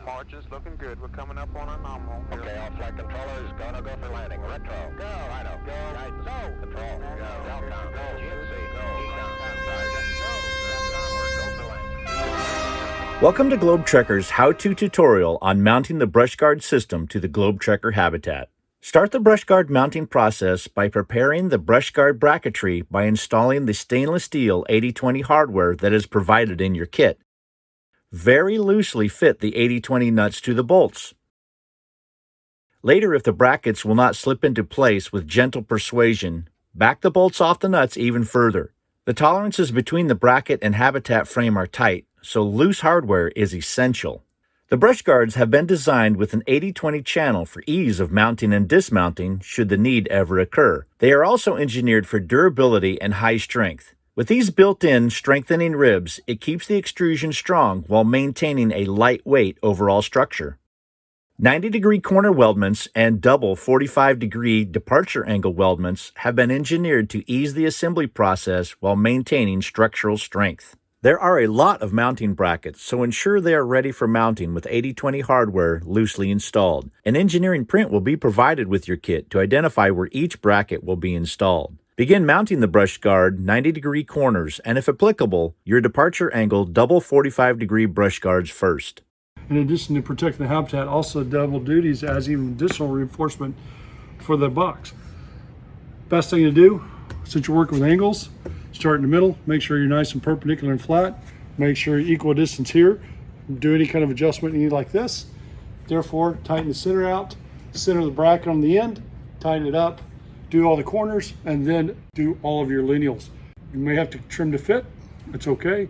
departure's looking good. We're coming up on a nominal here. Okay, all flight controllers, gonna go for landing. Retro, go, righto, go, right, so, control, go, Delcom, go, GNC, go, Econ, Sergeant, go, onward, go for landing. Welcome to Globe Trekker's how-to tutorial on mounting the brush guard system to the Globe Trekker habitat. Start the brush guard mounting process by preparing the brush guard bracketry by installing the stainless steel 80/20 hardware that is provided in your kit. Very loosely fit the 80/20 nuts to the bolts. Later, if the brackets will not slip into place with gentle persuasion, back the bolts off the nuts even further. The tolerances between the bracket and habitat frame are tight, so loose hardware is essential. The brush guards have been designed with an 80/20 channel for ease of mounting and dismounting should the need ever occur. They are also engineered for durability and high strength. With these built-in strengthening ribs, it keeps the extrusion strong while maintaining a lightweight overall structure. 90-degree corner weldments and double 45-degree departure angle weldments have been engineered to ease the assembly process while maintaining structural strength. There are a lot of mounting brackets, so ensure they are ready for mounting with 80/20 hardware loosely installed. An engineering print will be provided with your kit to identify where each bracket will be installed. Begin mounting the brush guard 90-degree corners and, if applicable, your departure angle double 45-degree brush guards first. In addition to protecting the habitat, also double duties as even additional reinforcement for the box. Best thing to do, since you're working with angles, start in the middle, make sure you're nice and perpendicular and flat, make sure you're equal distance here, do any kind of adjustment you need like this. Therefore, tighten the center out, center the bracket on the end, tighten it up, do all the corners, and then do all of your lineals. You may have to trim to fit, it's okay.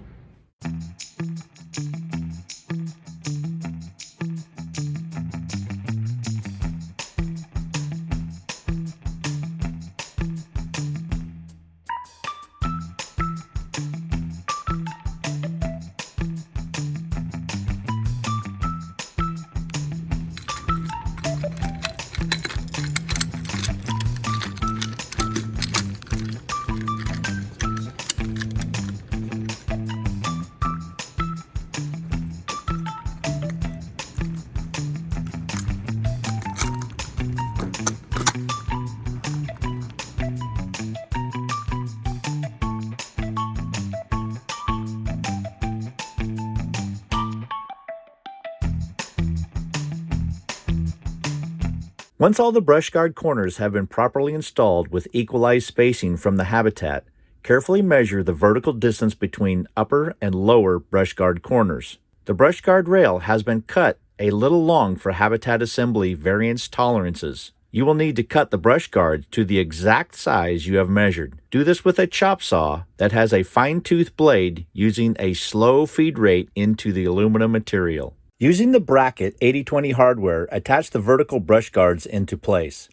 Once all the brush guard corners have been properly installed with equalized spacing from the habitat, carefully measure the vertical distance between upper and lower brush guard corners. The brush guard rail has been cut a little long for habitat assembly variance tolerances. You will need to cut the brush guard to the exact size you have measured. Do this with a chop saw that has a fine-tooth blade using a slow feed rate into the aluminum material. Using the bracket 80/20 hardware, attach the vertical brush guards into place.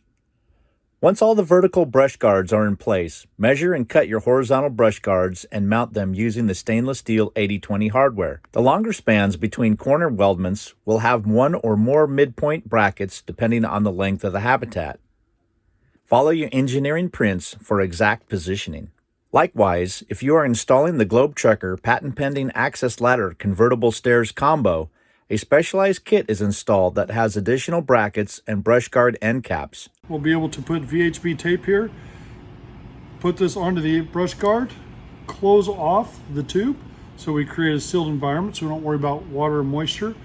Once all the vertical brush guards are in place, measure and cut your horizontal brush guards and mount them using the stainless steel 80/20 hardware. The longer spans between corner weldments will have one or more midpoint brackets depending on the length of the habitat. Follow your engineering prints for exact positioning. Likewise, if you are installing the Globe Trekker patent-pending access ladder convertible stairs combo, a specialized kit is installed that has additional brackets and brush guard end caps. We'll be able to put VHB tape here, put this onto the brush guard, close off the tube so we create a sealed environment so we don't worry about water and moisture,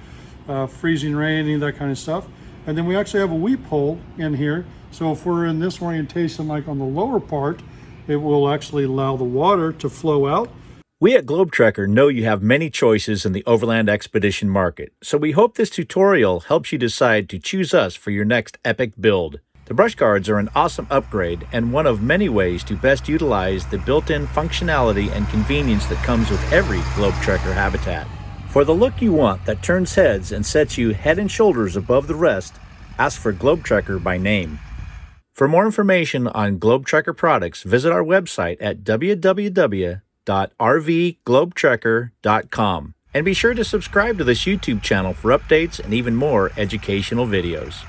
freezing rain, any of that kind of stuff. And then we actually have a weep hole in here, so if we're in this orientation like on the lower part, it will actually allow the water to flow out. We at Globe Trekker know you have many choices in the overland expedition market, so we hope this tutorial helps you decide to choose us for your next epic build. The brush guards are an awesome upgrade and one of many ways to best utilize the built-in functionality and convenience that comes with every Globe Trekker habitat. For the look you want that turns heads and sets you head and shoulders above the rest, ask for Globe Trekker by name. For more information on Globe Trekker products, visit our website at www.rvglobetrekker.com and be sure to subscribe to this YouTube channel for updates and even more educational videos.